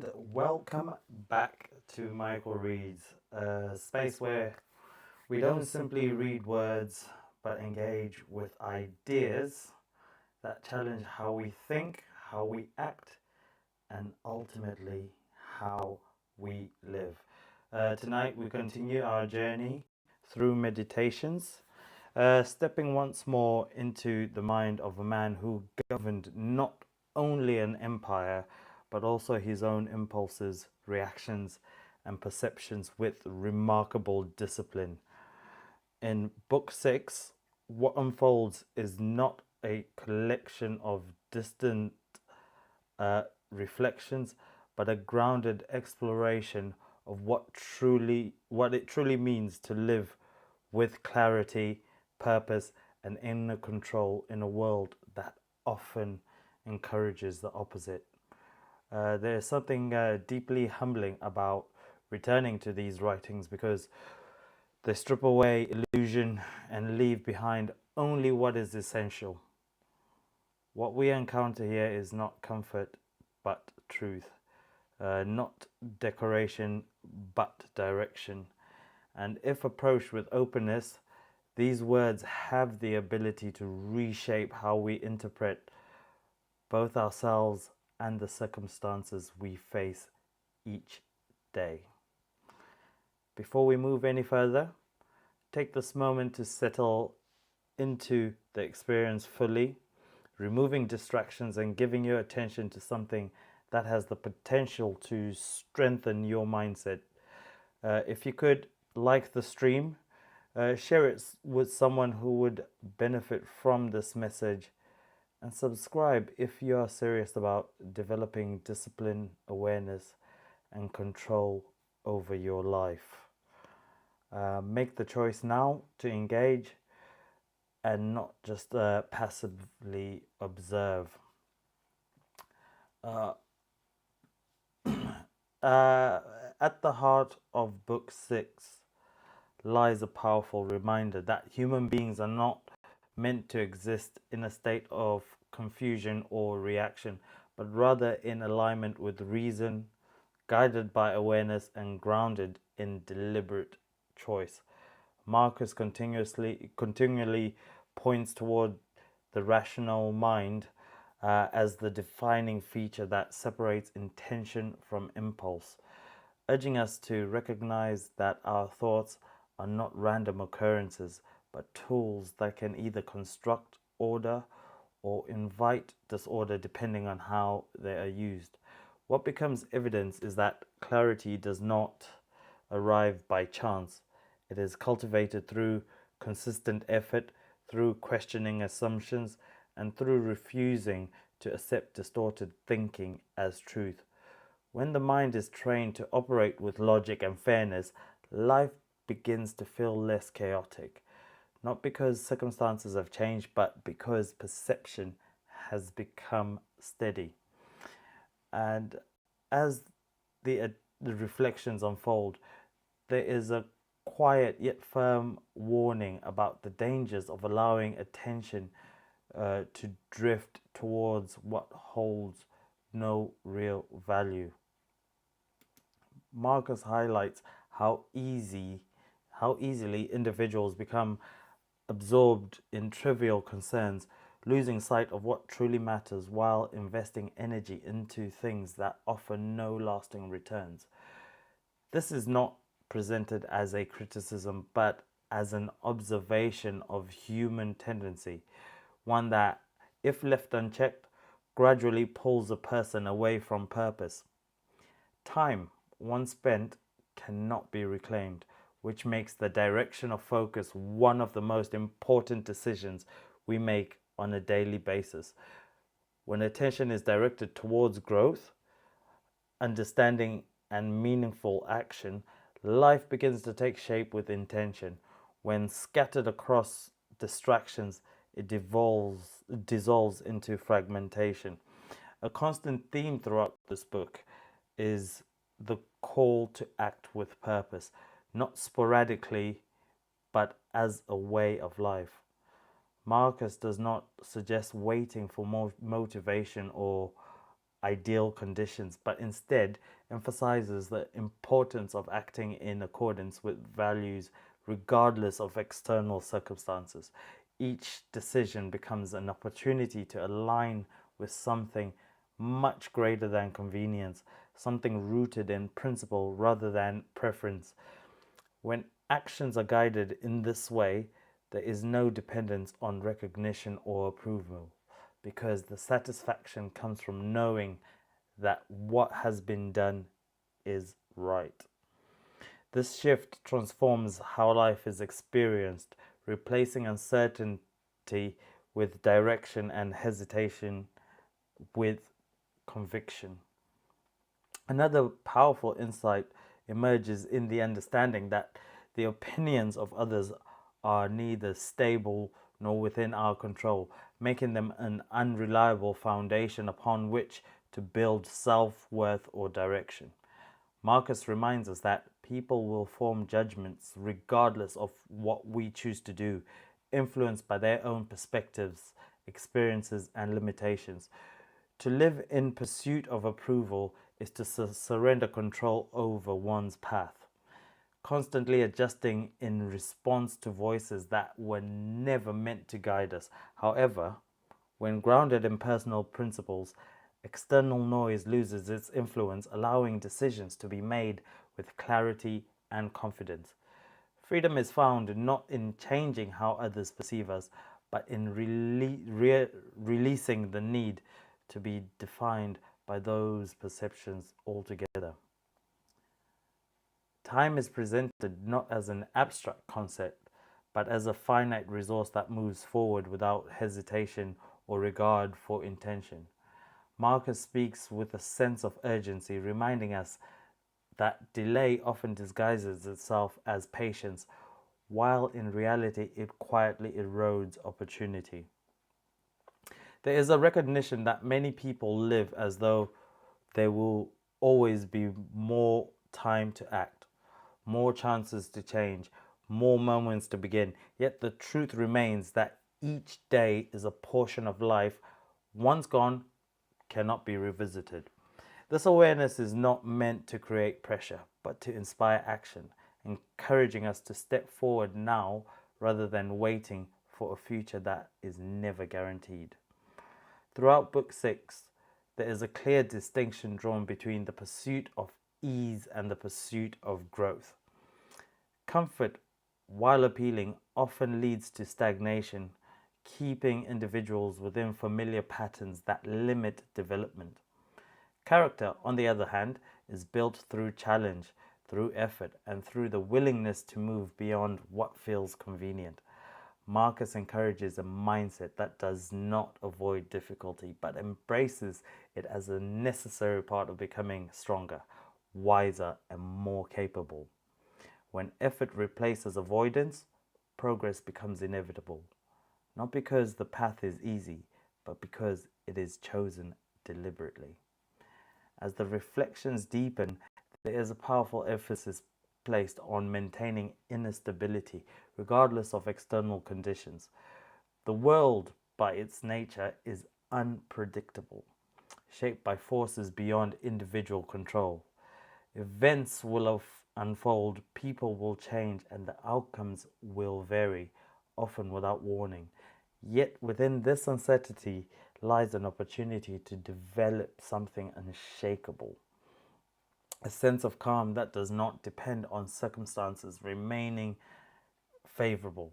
and welcome back to Michael Reads, a space where we don't simply read words but engage with ideas that challenge how we think, how we act, and ultimately how we live. Tonight we continue our journey through meditations, stepping once more into the mind of a man who governed not only an empire but also his own impulses, reactions, and perceptions with remarkable discipline. In Book 6, what unfolds is not a collection of distant reflections, but a grounded exploration of what it truly means to live with clarity, purpose, and inner control in a world that often encourages the opposite. There is something deeply humbling about returning to these writings because they strip away illusion and leave behind only what is essential. What we encounter here is not comfort but truth, not decoration but direction. And if approached with openness, these words have the ability to reshape how we interpret both ourselves and the circumstances we face each day. Before we move any further, take this moment to settle into the experience fully, removing distractions and giving your attention to something that has the potential to strengthen your mindset. If you could, like the stream, share it with someone who would benefit from this message, and subscribe if you are serious about developing discipline, awareness, and control over your life. Make the choice now to engage and not just passively observe. At the heart of Book 6 lies a powerful reminder that human beings are not meant to exist in a state of confusion or reaction, but rather in alignment with reason, guided by awareness and grounded in deliberate choice. Marcus continually points toward the rational mind as the defining feature that separates intention from impulse, urging us to recognize that our thoughts are not random occurrences, but tools that can either construct order or invite disorder depending on how they are used. What becomes evidence is that clarity does not arrive by chance. It is cultivated through consistent effort, through questioning assumptions, and through refusing to accept distorted thinking as truth. When the mind is trained to operate with logic and fairness, life begins to feel less chaotic. Not because circumstances have changed, but because perception has become steady. And as the reflections unfold, there is a quiet yet firm warning about the dangers of allowing attention to drift towards what holds no real value. Marcus highlights how easily individuals become absorbed in trivial concerns, losing sight of what truly matters while investing energy into things that offer no lasting returns. This is not presented as a criticism, but as an observation of human tendency, one that, if left unchecked, gradually pulls a person away from purpose. Time, once spent, cannot be reclaimed, which makes the direction of focus one of the most important decisions we make on a daily basis. When attention is directed towards growth, understanding, and meaningful action, life begins to take shape with intention. When scattered across distractions, it dissolves into fragmentation. A constant theme throughout this book is the call to act with purpose, not sporadically, but as a way of life. Marcus does not suggest waiting for motivation or ideal conditions, but instead emphasizes the importance of acting in accordance with values regardless of external circumstances. Each decision becomes an opportunity to align with something much greater than convenience, something rooted in principle rather than preference. When actions are guided in this way, there is no dependence on recognition or approval, because the satisfaction comes from knowing that what has been done is right. This shift transforms how life is experienced, replacing uncertainty with direction and hesitation with conviction. Another powerful insight emerges in the understanding that the opinions of others are neither stable nor within our control, making them an unreliable foundation upon which to build self-worth or direction. Marcus reminds us that people will form judgments regardless of what we choose to do, influenced by their own perspectives, experiences, and limitations. To live in pursuit of approval is to surrender control over one's path, constantly adjusting in response to voices that were never meant to guide us. However, when grounded in personal principles, external noise loses its influence, allowing decisions to be made with clarity and confidence. Freedom is found not in changing how others perceive us, but in releasing the need to be defined by those perceptions altogether. Time is presented not as an abstract concept, but as a finite resource that moves forward without hesitation or regard for intention. Marcus speaks with a sense of urgency, reminding us that delay often disguises itself as patience, while in reality it quietly erodes opportunity. There is a recognition that many people live as though there will always be more time to act, more chances to change, more moments to begin. Yet the truth remains that each day is a portion of life. Once gone, cannot be revisited. This awareness is not meant to create pressure, but to inspire action, encouraging us to step forward now rather than waiting for a future that is never guaranteed. Throughout Book 6, there is a clear distinction drawn between the pursuit of ease and the pursuit of growth. Comfort, while appealing, often leads to stagnation, keeping individuals within familiar patterns that limit development. Character, on the other hand, is built through challenge, through effort, and through the willingness to move beyond what feels convenient. Marcus encourages a mindset that does not avoid difficulty, but embraces it as a necessary part of becoming stronger, wiser, and more capable. When effort replaces avoidance, progress becomes inevitable, not because the path is easy, but because it is chosen deliberately. As the reflections deepen, there is a powerful emphasis placed on maintaining inner stability, regardless of external conditions. The world, by its nature, is unpredictable, shaped by forces beyond individual control. Events will unfold, people will change, and the outcomes will vary, often without warning. Yet within this uncertainty lies an opportunity to develop something unshakable, a sense of calm that does not depend on circumstances remaining favorable.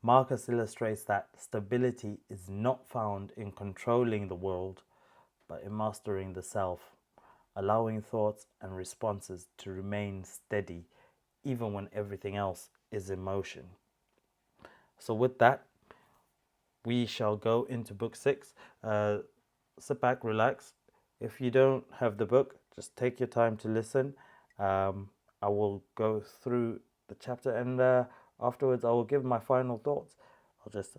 Marcus illustrates that stability is not found in controlling the world, but in mastering the self, allowing thoughts and responses to remain steady even when everything else is in motion. So with that, we shall go into Book 6. Sit back, relax. If you don't have the book, just take your time to listen. I will go through the chapter, and afterwards I will give my final thoughts. I'll just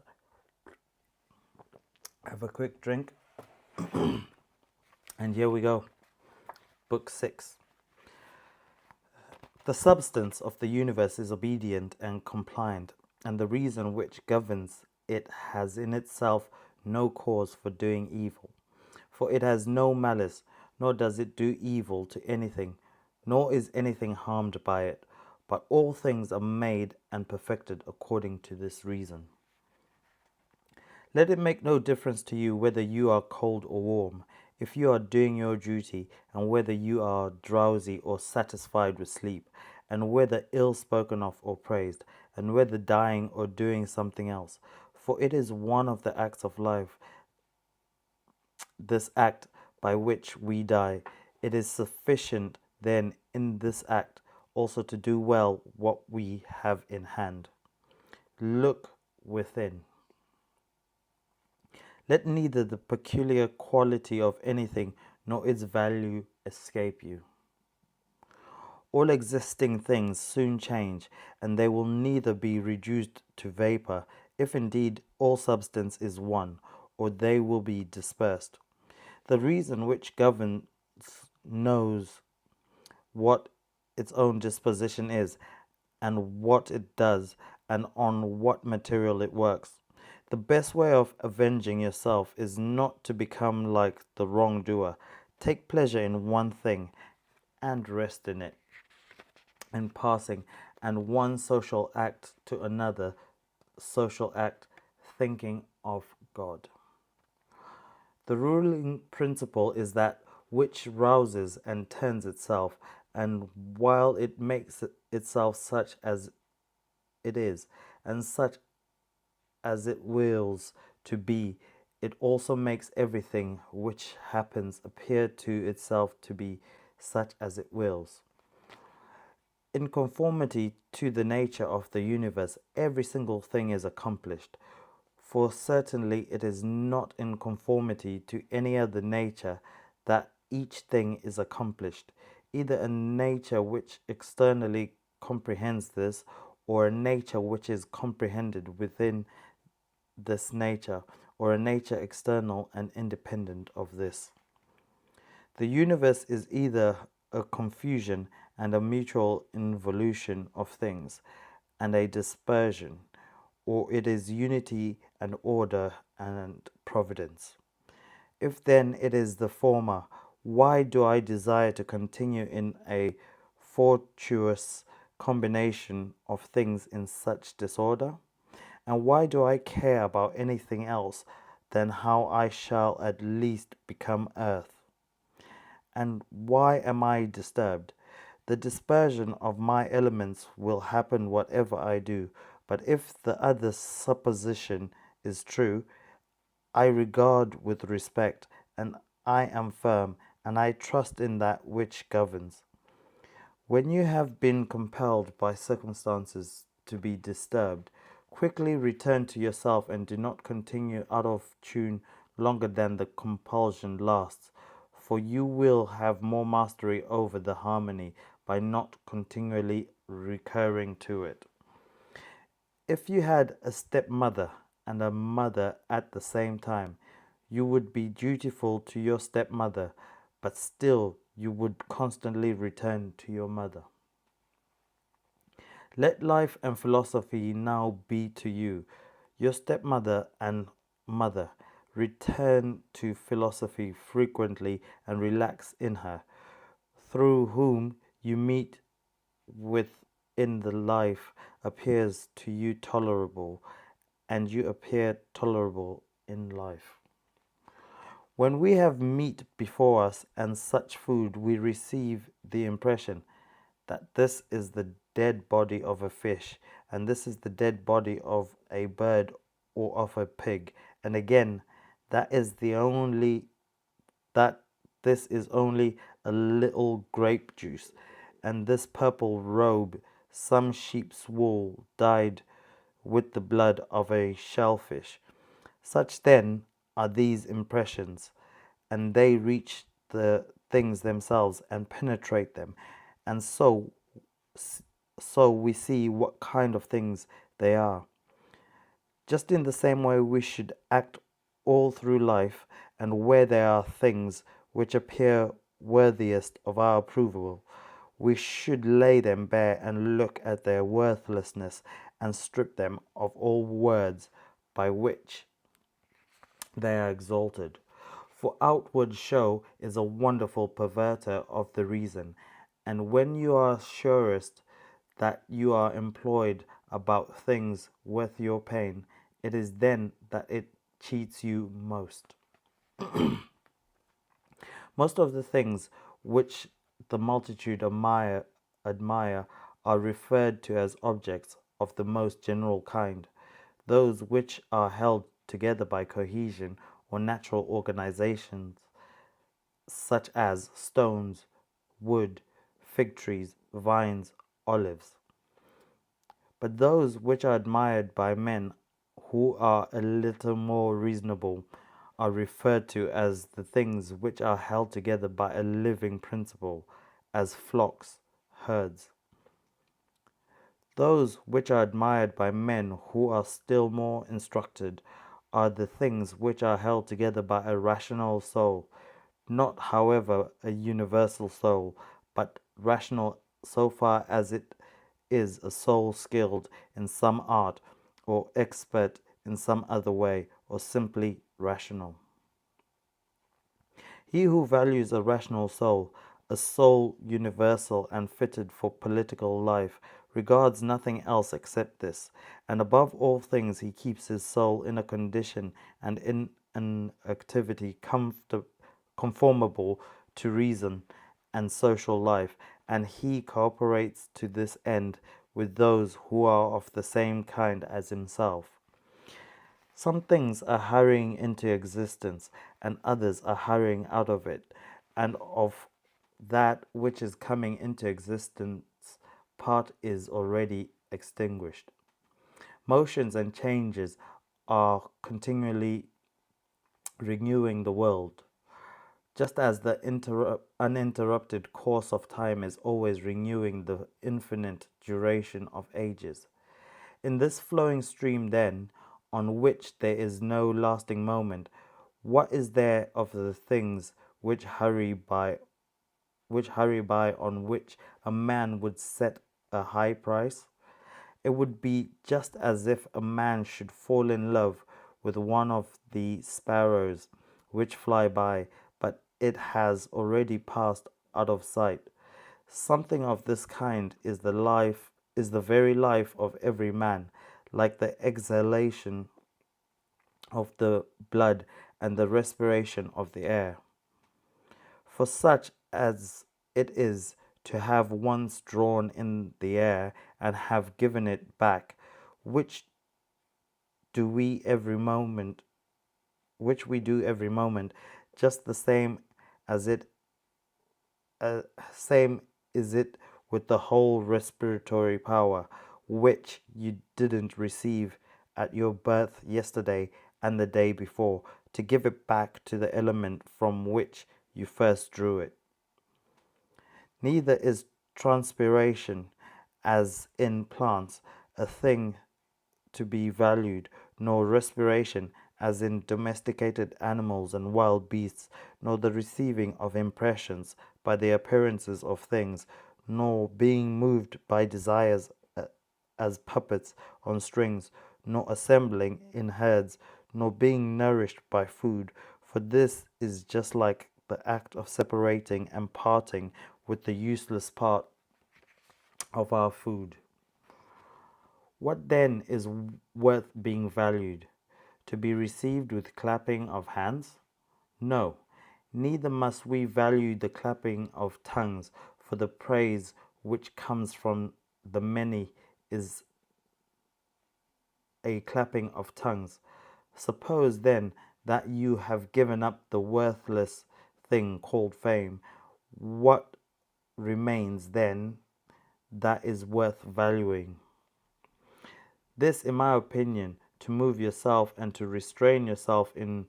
have a quick drink. And here we go. Book 6. The substance of the universe is obedient and compliant, and the reason which governs it has in itself no cause for doing evil. For it has no malice, nor does it do evil to anything, nor is anything harmed by it, but all things are made and perfected according to this reason. Let it make no difference to you whether you are cold or warm, if you are doing your duty, and whether you are drowsy or satisfied with sleep, and whether ill spoken of or praised, and whether dying or doing something else. For it is one of the acts of life, this act by which we die. It is sufficient then in this act also to do well what we have in hand. Look within. Let neither the peculiar quality of anything nor its value escape you. All existing things soon change, and they will neither be reduced to vapor, if indeed all substance is one, or they will be dispersed. The reason which governs knows what its own disposition is, and what it does, and on what material it works. The best way of avenging yourself is not to become like the wrongdoer. Take pleasure in one thing and rest in it. In passing, and one social act to another social act, thinking of God. The ruling principle is that which rouses and turns itself, and while it makes itself such as it is, and such as it wills to be, it also makes everything which happens appear to itself to be such as it wills. In conformity to the nature of the universe, every single thing is accomplished, for certainly it is not in conformity to any other nature that each thing is accomplished, either a nature which externally comprehends this, or a nature which is comprehended within this nature, or a nature external and independent of this. The universe is either a confusion and a mutual involution of things, and a dispersion, or it is unity and order and providence. If then it is the former, why do I desire to continue in a fortuitous combination of things in such disorder? And why do I care about anything else than how I shall at least become earth? And why am I disturbed? The dispersion of my elements will happen whatever I do, but if the other supposition is true, I regard with respect, and I am firm, and I trust in that which governs. When you have been compelled by circumstances to be disturbed, quickly return to yourself and do not continue out of tune longer than the compulsion lasts, for you will have more mastery over the harmony by not continually recurring to it. If you had a stepmother and a mother at the same time, you would be dutiful to your stepmother, but still you would constantly return to your mother. Let life and philosophy now be to you, your stepmother and mother. Return to philosophy frequently and relax in her, through whom you meet within the life appears to you tolerable, and you appear tolerable in life. When we have meat before us and such food, we receive the impression that this is the dead body of a fish, and this is the dead body of a bird or of a pig, and again, that this is only a little grape juice, and this purple robe some sheep's wool dyed with the blood of a shellfish. Such then are these impressions, and they reach the things themselves and penetrate them, and so we see what kind of things they are. Just in the same way, we should act all through life, and where there are things which appear worthiest of our approval, we should lay them bare and look at their worthlessness and strip them of all words by which they are exalted. For outward show is a wonderful perverter of the reason, and when you are surest that you are employed about things worth your pain, it is then that it cheats you most. Most of the things which the multitude admire are referred to as objects of the most general kind, those which are held together by cohesion or natural organizations, such as stones, wood, fig trees, vines, olives. But those which are admired by men who are a little more reasonable are referred to as the things which are held together by a living principle, as flocks, herds. Those which are admired by men who are still more instructed are the things which are held together by a rational soul, not however a universal soul, but rational so far as it is a soul skilled in some art, or expert in some other way, or simply rational. He who values a rational soul, a soul universal and fitted for political life, regards nothing else except this, and above all things he keeps his soul in a condition and in an activity conformable to reason and social life, and he cooperates to this end with those who are of the same kind as himself. Some things are hurrying into existence, and others are hurrying out of it, and of that which is coming into existence, part is already extinguished. Motions and changes are continually renewing the world, just as the uninterrupted course of time is always renewing the infinite duration of ages. In this flowing stream, then, on which there is no lasting moment, what is there of the things which hurry by, on which a man would set a high price? It would be just as if a man should fall in love with one of the sparrows which fly by, but it has already passed out of sight. Something of this kind is the very life of every man, like the exhalation of the blood and the respiration of the air. For such as it is to have once drawn in the air and have given it back, which do we every moment, which we do every moment, just the same as it same is it with the whole respiratory power, which you didn't receive at your birth yesterday and the day before, to give it back to the element from which you first drew it. Neither is transpiration, as in plants, a thing to be valued, nor respiration, as in domesticated animals and wild beasts, nor the receiving of impressions by the appearances of things, nor being moved by desires as puppets on strings, nor assembling in herds, nor being nourished by food, for this is just like the act of separating and parting with the useless part of our food. What then is worth being valued? To be received with clapping of hands? No, neither must we value the clapping of tongues, for the praise which comes from the many is a clapping of tongues. Suppose then that you have given up the worthless thing called fame. What remains then that is worth valuing? This, in my opinion, to move yourself and to restrain yourself in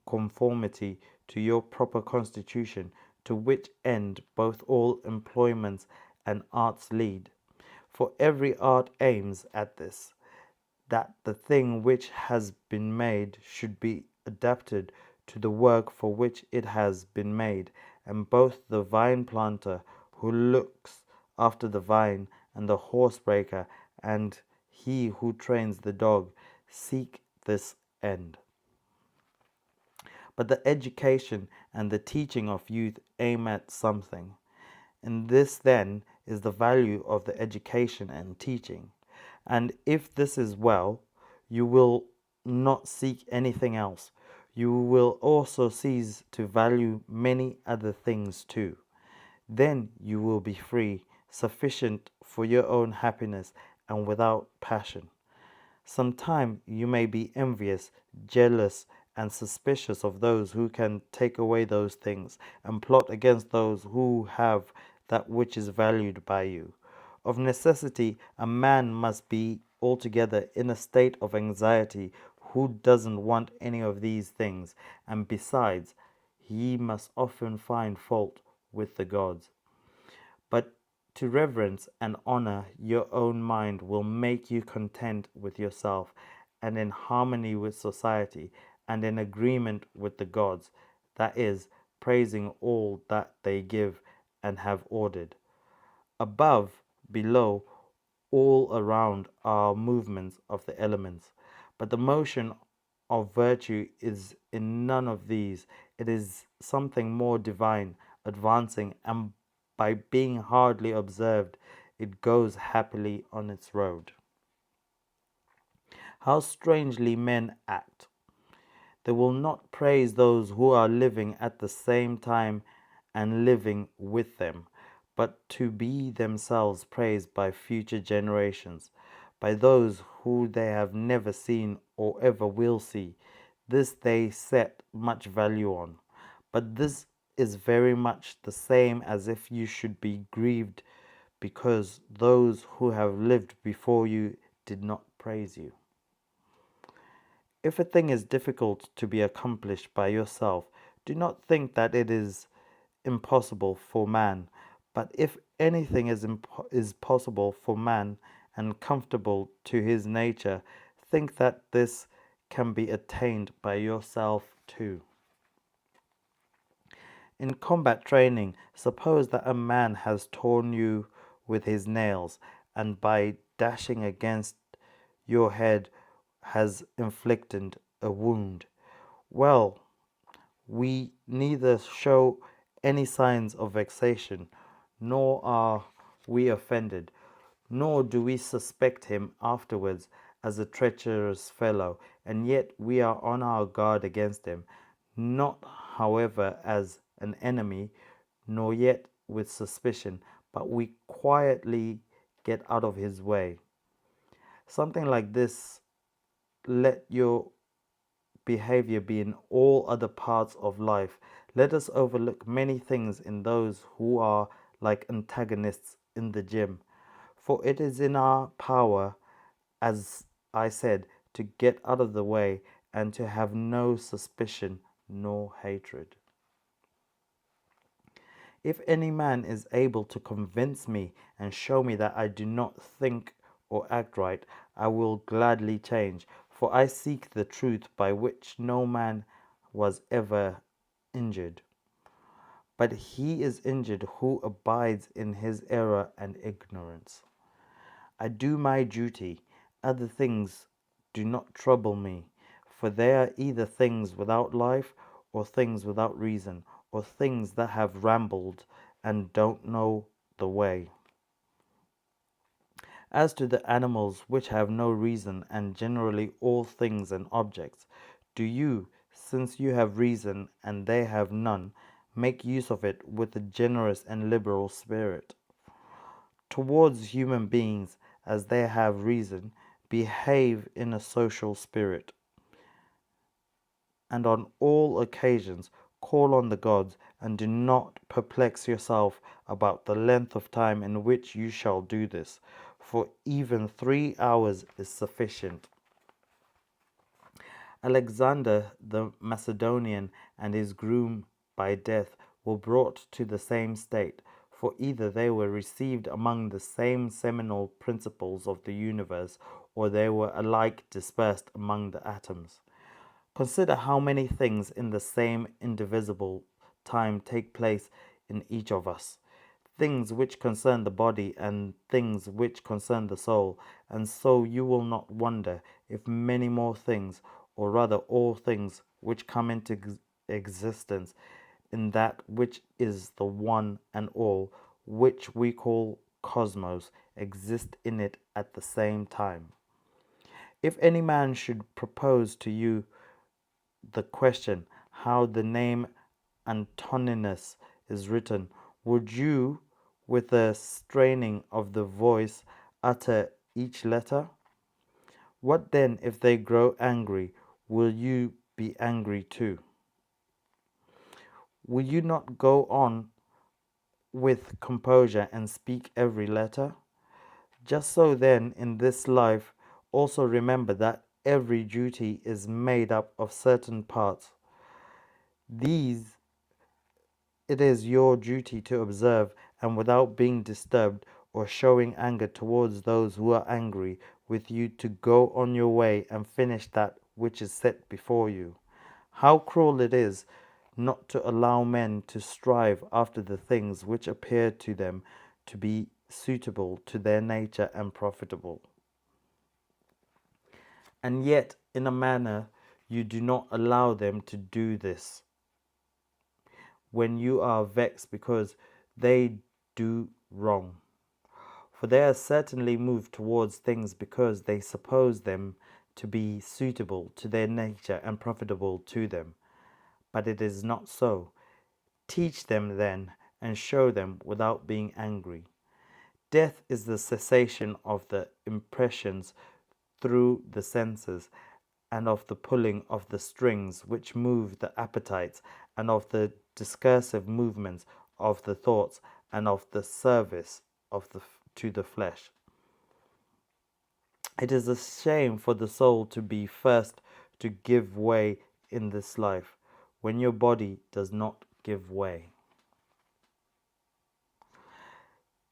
conformity to your proper constitution, to which end both all employments and arts lead. For every art aims at this, that the thing which has been made should be adapted to the work for which it has been made, and both the vine planter who looks after the vine and the horsebreaker and he who trains the dog seek this end. But the education and the teaching of youth aim at something. And this then is the value of the education and teaching. And if this is well, you will not seek anything else. You will also cease to value many other things too. Then you will be free, sufficient for your own happiness, and without passion. Sometime you may be envious, jealous, and suspicious of those who can take away those things, and plot against those who have that which is valued by you. Of necessity, a man must be altogether in a state of anxiety who doesn't want any of these things, and besides, he must often find fault with the gods. But to reverence and honor your own mind will make you content with yourself and in harmony with society and in agreement with the gods, that is, praising all that they give and have ordered. Above, below, all around are movements of the elements, but the motion of virtue is in none of these. It is something more divine, advancing, and by being hardly observed, it goes happily on its road. How strangely men act! They will not praise those who are living at the same time and living with them, but to be themselves praised by future generations, by those who they have never seen or ever will see. This they set much value on. But this is very much the same as if you should be grieved because those who have lived before you did not praise you. If a thing is difficult to be accomplished by yourself, do not think that it is impossible for man. But if anything is possible for man and comfortable to his nature, think that this can be attained by yourself too. In combat training, suppose that a man has torn you with his nails, and by dashing against your head has inflicted a wound. Well, we neither show any signs of vexation, nor are we offended, nor do we suspect him afterwards as a treacherous fellow, and yet we are on our guard against him, not, however, as an enemy, nor yet with suspicion, but we quietly get out of his way. Something like this let your behavior be in all other parts of life. Let us overlook many things in those who are like antagonists in the gym, for it is in our power, as I said, to get out of the way and to have no suspicion nor hatred. If any man is able to convince me and show me that I do not think or act right, I will gladly change, for I seek the truth by which no man was ever injured. But he is injured who abides in his error and ignorance. I do my duty, other things do not trouble me, for they are either things without life, or things without reason, or things that have rambled and don't know the way. As to the animals which have no reason, and generally all things and objects, do you, since you have reason and they have none, make use of it with a generous and liberal spirit. Towards human beings, as they have reason, behave in a social spirit, and on all occasions call on the gods, and do not perplex yourself about the length of time in which you shall do this, for even 3 hours is sufficient. Alexander the Macedonian and his groom by death were brought to the same state, for either they were received among the same seminal principles of the universe, or they were alike dispersed among the atoms. Consider how many things in the same indivisible time take place in each of us, things which concern the body and things which concern the soul, and so you will not wonder if many more things, or rather all things, which come into existence in that which is the one and all, which we call cosmos, exist in it at the same time. If any man should propose to you the question how the name Antoninus is written, would you, with a straining of the voice, utter each letter? What then if they grow angry? Will you be angry too? Will you not go on with composure and speak every letter? Just so then, in this life, also remember that every duty is made up of certain parts. These it is your duty to observe, and without being disturbed or showing anger towards those who are angry with you, to go on your way and finish that which is set before you. How cruel it is not to allow men to strive after the things which appear to them to be suitable to their nature and profitable. And yet, in a manner, you do not allow them to do this when you are vexed because they do wrong. For they are certainly moved towards things because they suppose them to be suitable to their nature and profitable to them. But it is not so. Teach them then, and show them without being angry. Death is the cessation of the impressions through the senses, and of the pulling of the strings which move the appetites, and of the discursive movements of the thoughts, and of the service of to the flesh. It is a shame for the soul to be first to give way in this life, when your body does not give way.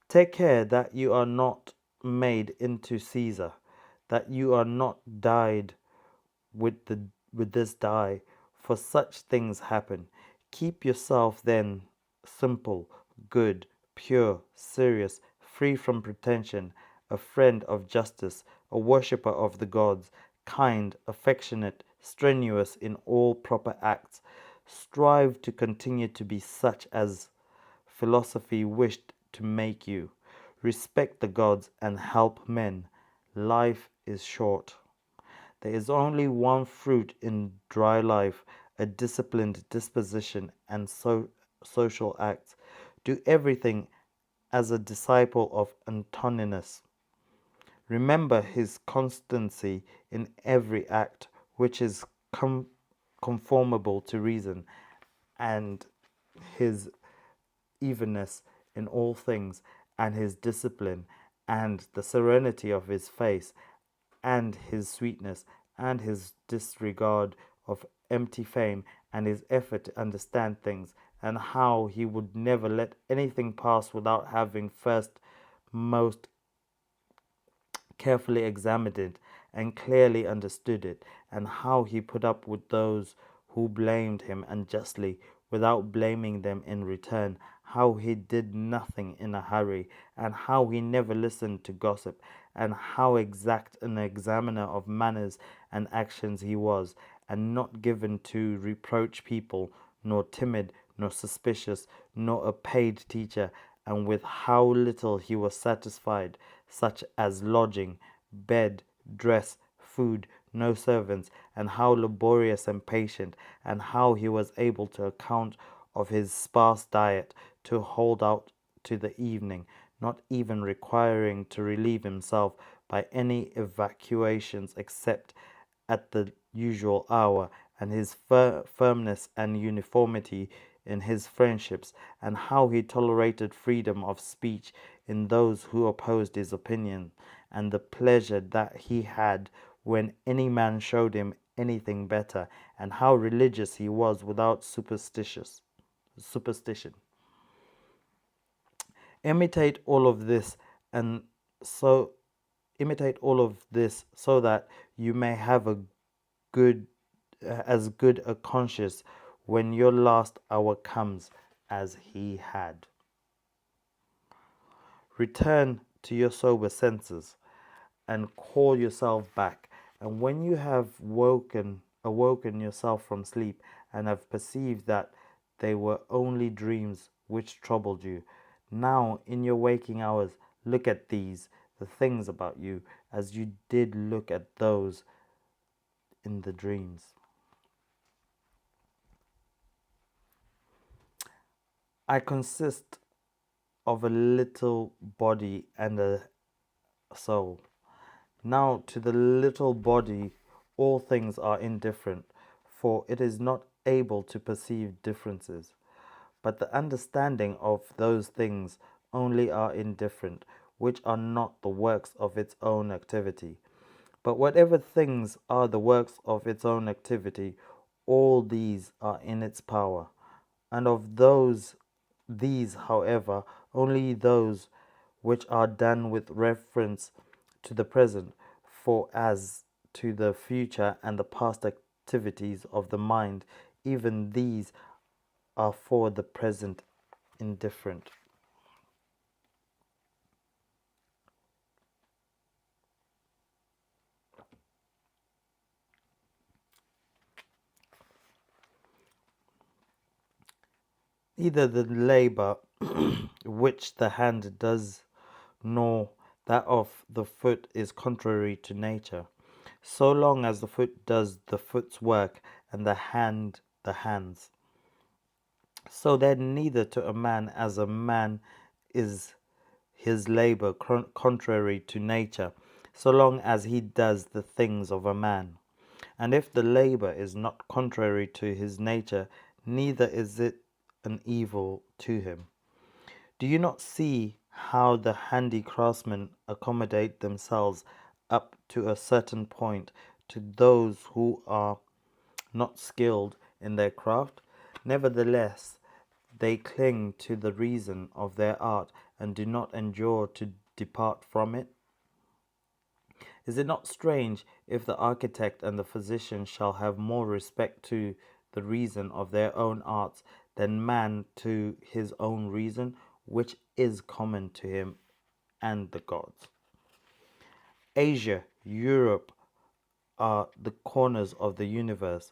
Take care that you are not made into Caesar, that you are not dyed with this dye, for such things happen. Keep yourself then simple, good, pure, serious, free from pretension, a friend of justice, a worshipper of the gods, kind, affectionate, strenuous in all proper acts. Strive to continue to be such as philosophy wished to make you. Respect the gods and help men. Life is short. There is only one fruit in dry life, a disciplined disposition and social acts. Do everything as a disciple of Antoninus. Remember his constancy in every act, which is conformable to reason, and his evenness in all things, and his discipline, and the serenity of his face, and his sweetness, and his disregard of empty fame, and his effort to understand things, and how he would never let anything pass without having first most carefully examined it and clearly understood it, and how he put up with those who blamed him unjustly without blaming them in return, how he did nothing in a hurry, and how he never listened to gossip, and how exact an examiner of manners and actions he was, and not given to reproach people, nor timid, nor suspicious, nor a paid teacher, and with how little he was satisfied, such as lodging, bed, dress, food, no servants, and how laborious and patient, and how he was able to account of his sparse diet to hold out to the evening, not even requiring to relieve himself by any evacuations except at the usual hour, and his firmness and uniformity in his friendships, and how he tolerated freedom of speech in those who opposed his opinion, and the pleasure that he had when any man showed him anything better, and how religious he was without superstition. Imitate all of this, and so imitate all of this so that you may have a good as good a conscience when your last hour comes as he had. Return to your sober senses and call yourself back, and when you have awoken yourself from sleep and have perceived that they were only dreams which troubled you. Now, in your waking hours, look at these, the things about you, as you did look at those in the dreams. I consist of a little body and a soul. Now, to the little body, all things are indifferent, for it is not able to perceive differences. But the understanding of those things only are indifferent, which are not the works of its own activity. But whatever things are the works of its own activity, all these are in its power. And of these, however, only those which are done with reference to the present, for as to the future and the past activities of the mind, even these are for the present indifferent. Neither the labor which the hand does, nor that of the foot is contrary to nature, so long as the foot does the foot's work and the hand the hand's. So then neither to a man as a man is his labor contrary to nature, so long as he does the things of a man. And if the labor is not contrary to his nature, neither is it an evil to him. Do you not see how the handicraftsmen accommodate themselves up to a certain point to those who are not skilled in their craft? Nevertheless, they cling to the reason of their art and do not endure to depart from it. Is it not strange if the architect and the physician shall have more respect to the reason of their own arts than man to his own reason, which is common to him and the gods? Asia, Europe are the corners of the universe,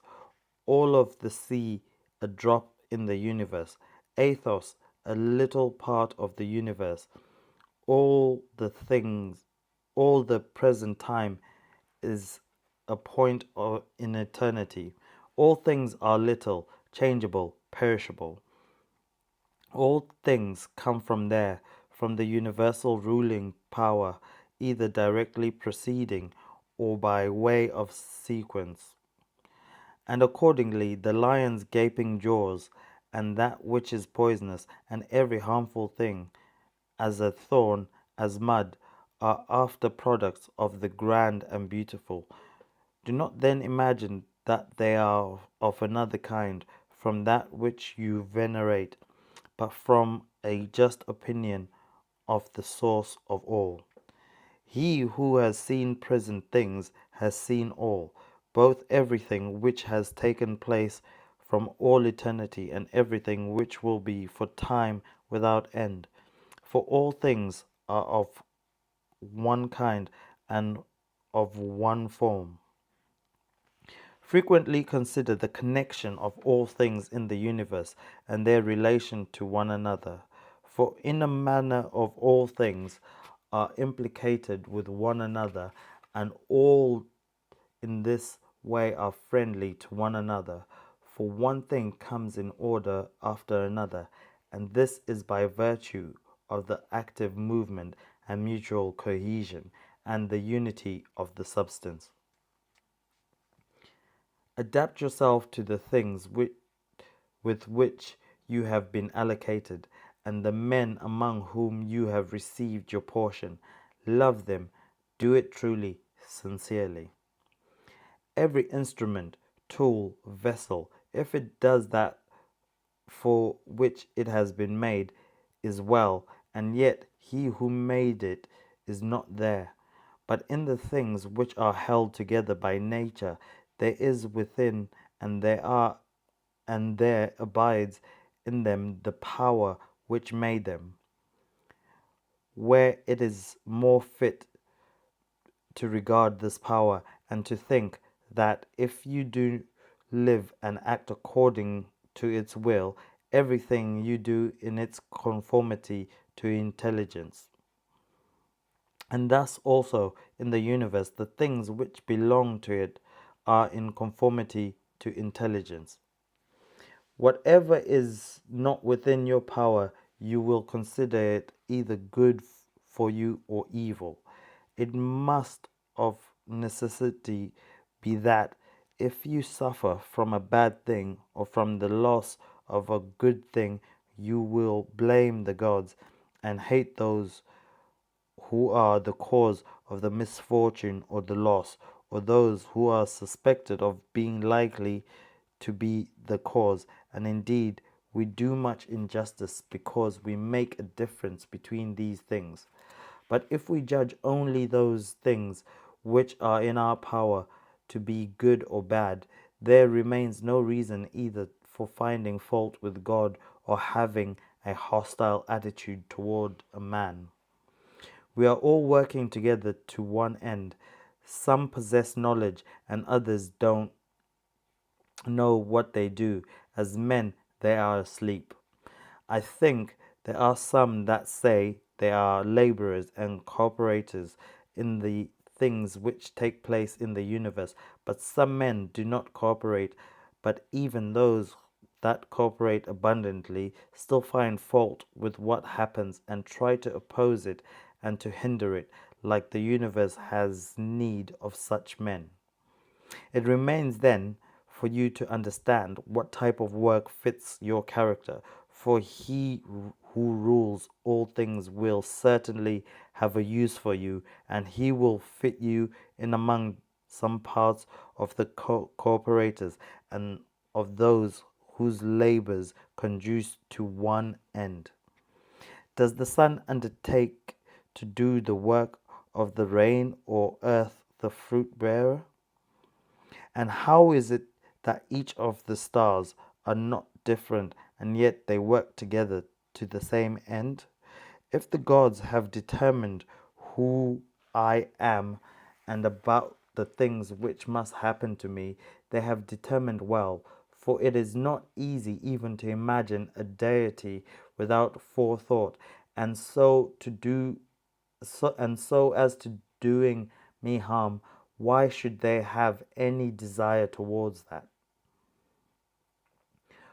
all of the sea a drop in the universe, Athos a little part of the universe, all the things, all the present time is a point in eternity. All things are little, changeable, perishable. All things come from there, from the universal ruling power, either directly proceeding or by way of sequence. And accordingly, the lion's gaping jaws, and that which is poisonous, and every harmful thing, as a thorn, as mud, are after products of the grand and beautiful. Do not then imagine that they are of another kind from that which you venerate, but from a just opinion of the source of all. He who has seen present things has seen all, both everything which has taken place from all eternity and everything which will be for time without end. For all things are of one kind and of one form. Frequently consider the connection of all things in the universe and their relation to one another. For in a manner of all things are implicated with one another, and all in this way are friendly to one another. For one thing comes in order after another, and this is by virtue of the active movement and mutual cohesion and the unity of the substance. Adapt yourself to the things with which you have been allocated, and the men among whom you have received your portion. Love them, do it truly, sincerely. Every instrument, tool, vessel, if it does that for which it has been made, is well, and yet he who made it is not there. But in the things which are held together by nature, there is within, and there abides in them the power which made them. Where it is more fit to regard this power and to think that if you do live and act according to its will, everything you do in its conformity to intelligence. And thus also in the universe, the things which belong to it are in conformity to intelligence. Whatever is not within your power, you will consider it either good for you or evil. It must of necessity be that if you suffer from a bad thing or from the loss of a good thing, you will blame the gods and hate those who are the cause of the misfortune or the loss, or those who are suspected of being likely to be the cause. And indeed, we do much injustice because we make a difference between these things. But if we judge only those things which are in our power to be good or bad, there remains no reason either for finding fault with God or having a hostile attitude toward a man. We are all working together to one end. Some possess knowledge and others don't know what they do. As men, they are asleep. I think there are some that say they are laborers and cooperators in the things which take place in the universe, but some men do not cooperate, but even those that cooperate abundantly still find fault with what happens and try to oppose it and to hinder it, like the universe has need of such men. It remains then for you to understand what type of work fits your character, for he who rules all things will certainly have a use for you, and he will fit you in among some parts of the cooperators and of those whose labors conduce to one end. Does the sun undertake to do the work of the rain, or earth the fruit bearer? And how is it that each of the stars are not different and yet they work together to the same end? If the gods have determined who I am and about the things which must happen to me, they have determined well, for it is not easy even to imagine a deity without forethought, and so as to doing me harm. Why should they have any desire towards that?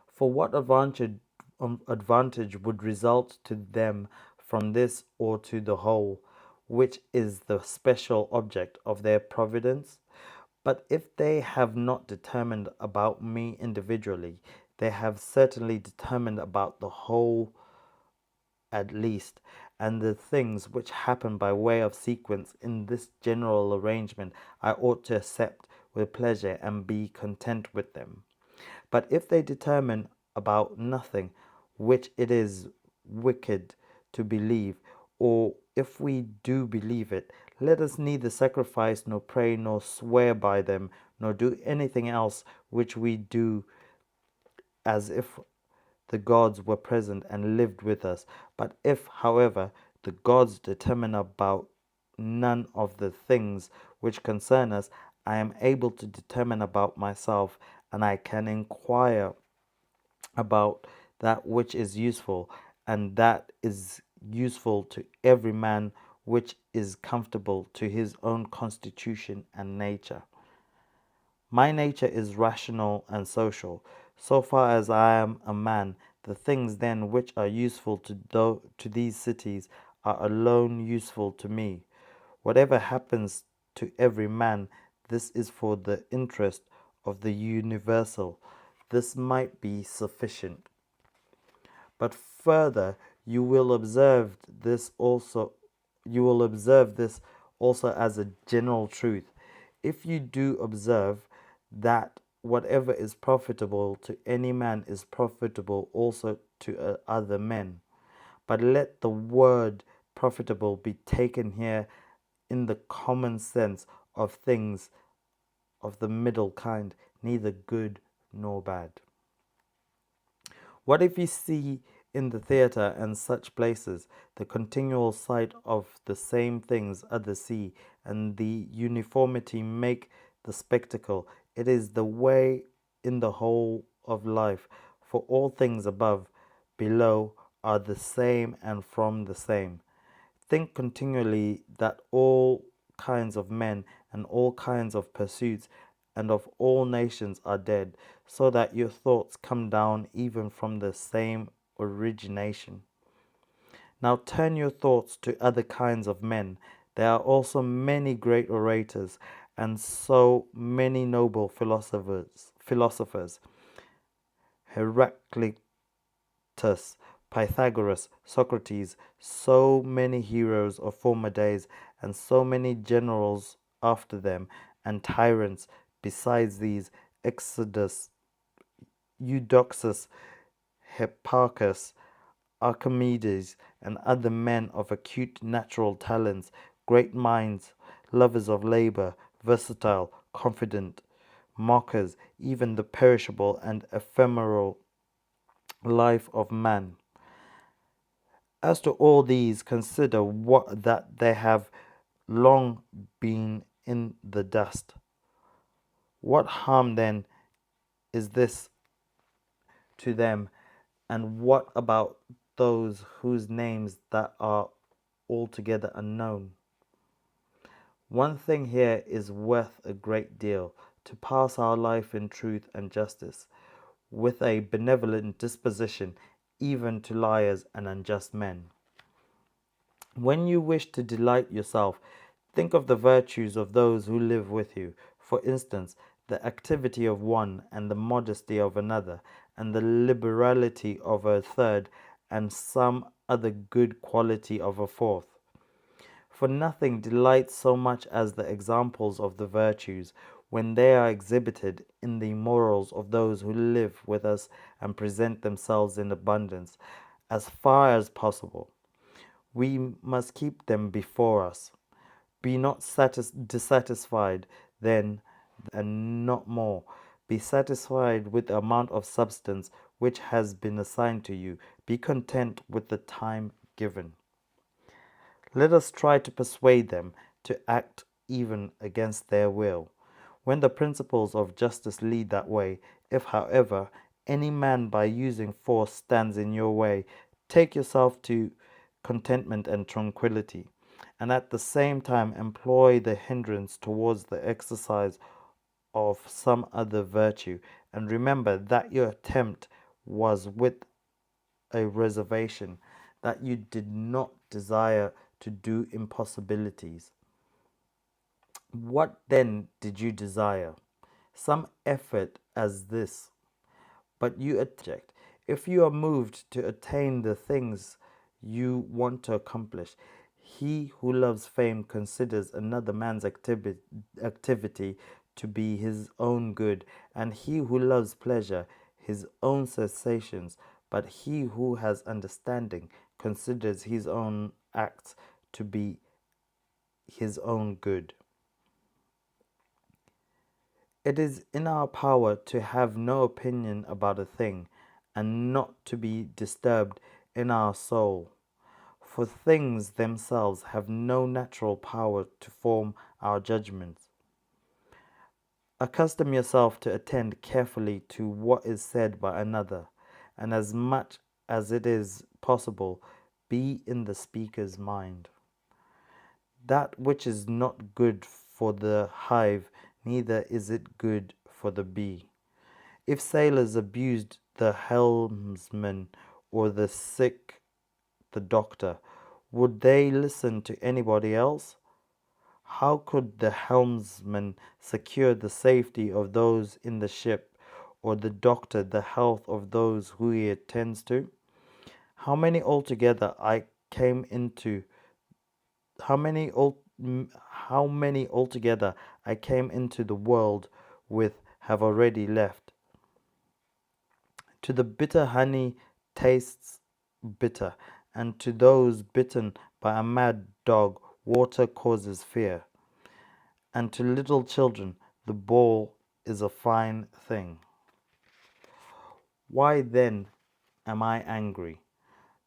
For what advantage would result to them from this or to the whole, which is the special object of their providence? But if they have not determined about me individually, they have certainly determined about the whole at least, and the things which happen by way of sequence in this general arrangement I ought to accept with pleasure and be content with them. But if they determine about nothing, which it is wicked to believe, or if we do believe it, let us neither sacrifice nor pray nor swear by them, nor do anything else which we do as if the gods were present and lived with us. But if, however, the gods determine about none of the things which concern us, I am able to determine about myself, and I can inquire about that which is useful, and that is useful to every man, which is comfortable to his own constitution and nature. My nature is rational and social. So far as I am a man, the things then which are useful to these cities are alone useful to me. Whatever happens to every man, this is for the interest of the universal. This might be sufficient. But further, you will observe this also as a general truth. If you do observe that whatever is profitable to any man is profitable also to other men. But let the word profitable be taken here in the common sense of things of the middle kind, neither good nor bad. What if you see in the theatre and such places the continual sight of the same things others see, and the uniformity make the spectacle? It is the way in the whole of life, for all things above, below, are the same and from the same. Think continually that all kinds of men and all kinds of pursuits and of all nations are dead, so that your thoughts come down even from the same origination. Now turn your thoughts to other kinds of men. There are also many great orators, and so many noble philosophers, Heraclitus, Pythagoras, Socrates, so many heroes of former days, and so many generals after them, and tyrants, besides these, Exodus, Eudoxus, Hipparchus, Archimedes, and other men of acute natural talents, great minds, lovers of labor, versatile, confident, mockers, even the perishable and ephemeral life of man. As to all these, consider what that they have long been in the dust. What harm then is this to them, and what about those whose names that are altogether unknown? One thing here is worth a great deal: to pass our life in truth and justice, with a benevolent disposition even to liars and unjust men. When you wish to delight yourself, think of the virtues of those who live with you. For instance, the activity of one, and the modesty of another, and the liberality of a third, and some other good quality of a fourth. For nothing delights so much as the examples of the virtues, when they are exhibited in the morals of those who live with us and present themselves in abundance, as far as possible. We must keep them before us. Be not dissatisfied then, and not more. Be satisfied with the amount of substance which has been assigned to you. Be content with the time given. Let us try to persuade them to act even against their will, when the principles of justice lead that way. If, however, any man by using force stands in your way, take yourself to contentment and tranquility, and at the same time employ the hindrance towards the exercise of some other virtue, and remember that your attempt was with a reservation, that you did not desire to do impossibilities. What then did you desire? Some effort as this, but you object. If you are moved to attain the things you want to accomplish, he who loves fame considers another man's activity to be his own good, and he who loves pleasure his own sensations. But he who has understanding considers his own acts to be his own good. It is in our power to have no opinion about a thing, and not to be disturbed in our soul. For things themselves have no natural power to form our judgments. Accustom yourself to attend carefully to what is said by another, and as much as it is possible, be in the speaker's mind. That which is not good for the hive, neither is it good for the bee. If sailors abused the helmsman, or the sick the doctor, would they listen to anybody else? How could the helmsman secure the safety of those in the ship, or the doctor the health of those who he attends to? How many altogether I came into how many altogether I came into the world with have already left. To the bitter honey tastes bitter, and to those bitten by a mad dog water causes fear. And to little children the ball is a fine thing. Why then am I angry?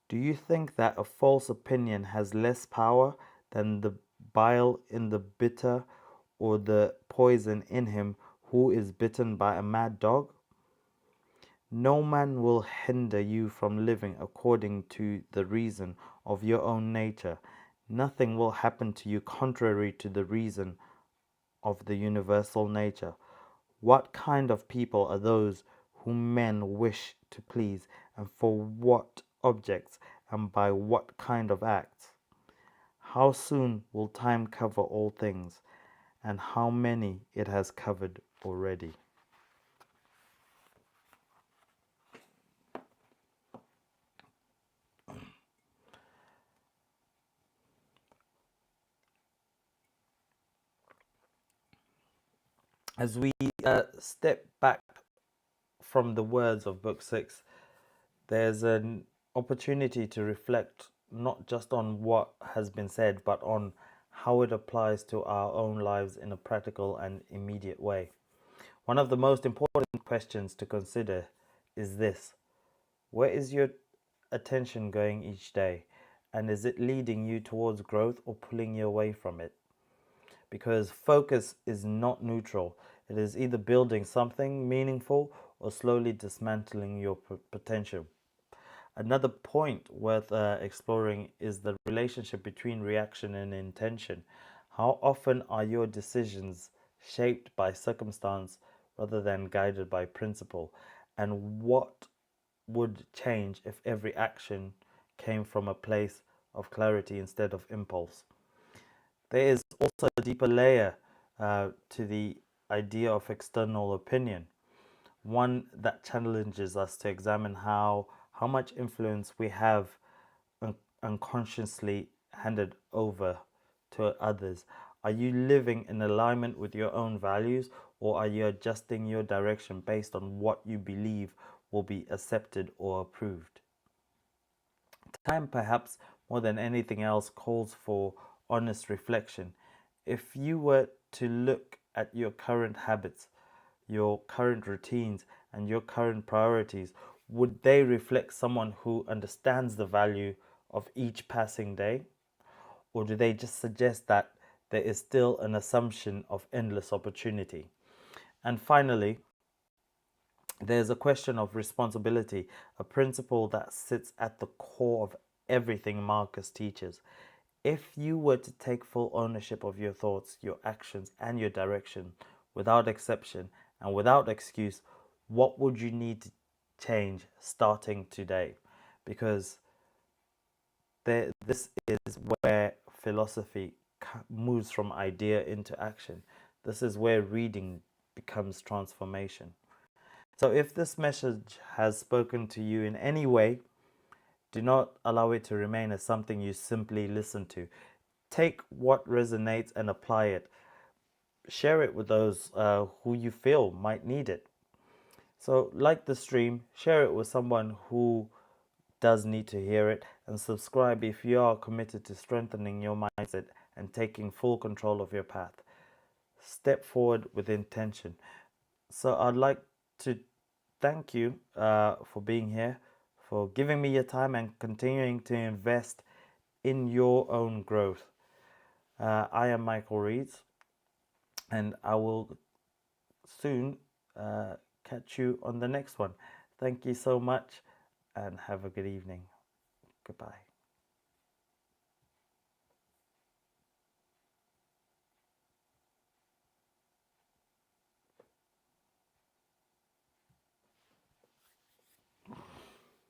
Do you think that a false opinion has less power than the bile in the bitter, or the poison in him who is bitten by a mad dog? No man will hinder you from living according to the reason of your own nature. Nothing will happen to you contrary to the reason of the universal nature. What kind of people are those whom men wish to please, and for what objects, and by what kind of acts? How soon will time cover all things, and how many it has covered already? As we step back from the words of Book 6, there's an opportunity to reflect not just on what has been said, but on how it applies to our own lives in a practical and immediate way. One of the most important questions to consider is this: where is your attention going each day? And is it leading you towards growth or pulling you away from it? Because focus is not neutral. It is either building something meaningful or slowly dismantling your potential. Another point worth exploring is the relationship between reaction and intention. How often are your decisions shaped by circumstance rather than guided by principle? And what would change if every action came from a place of clarity instead of impulse? There is also a deeper layer to the idea of external opinion, one that challenges us to examine how much influence we have unconsciously handed over to others. Are you living in alignment with your own values, or are you adjusting your direction based on what you believe will be accepted or approved? Time, perhaps more than anything else, calls for honest reflection. If you were to look at your current habits, your current routines, and your current priorities, would they reflect someone who understands the value of each passing day? Or do they just suggest that there is still an assumption of endless opportunity? And finally, there's a question of responsibility, a principle that sits at the core of everything Marcus teaches. If you were to take full ownership of your thoughts, your actions, and your direction without exception and without excuse, what would you need to change starting today? Because this is where philosophy moves from idea into action. This is where reading becomes transformation. So if this message has spoken to you in any way, do not allow it to remain as something you simply listen to. Take what resonates and apply it. Share it with those who you feel might need it. So, like the stream, share it with someone who does need to hear it, and subscribe if you are committed to strengthening your mindset and taking full control of your path. Step forward with intention. So, I'd like to thank you for being here, for giving me your time and continuing to invest in your own growth. I am Michael Reeds, and I will soon catch you on the next one. Thank you so much, and have a good evening. Goodbye.